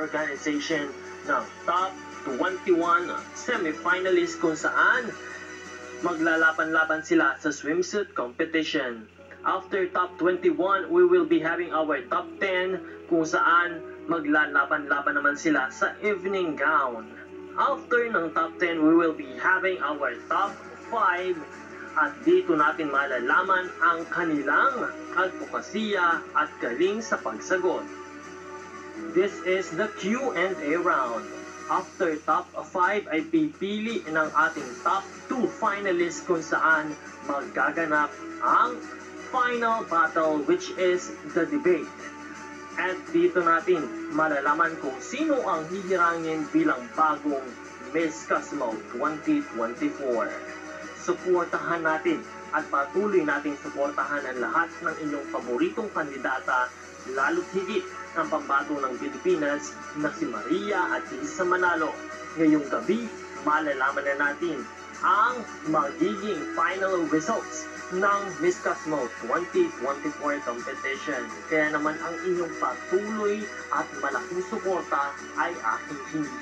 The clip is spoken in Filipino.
organization ng top 21 semifinalists kung saan maglalaban-laban sila sa swimsuit competition. After top 21, we will be having our top 10 kung saan maglalaban-laban naman sila sa evening gown. After ng top 10, we will be having our top 5 at dito natin malalaman ang kanilang advokasya at galing sa pagsagot. This is the Q&A round. After top 5 ay pipili ng ating top 2 finalists kung saan magaganap ang final battle, which is the debate. At dito natin malalaman kung sino ang hihirangin bilang bagong Miss Cosmo 2024. Suportahan natin at patuloy nating suportahan ang lahat ng inyong paboritong kandidata, lalo't higit ang pambato ng Pilipinas na si Maria Atisa Manalo. Ngayong gabi, malalaman na natin ang magiging final results ng Miss Cosmo 2024 competition. Kaya naman ang inyong patuloy at malaking suporta ay aking hindi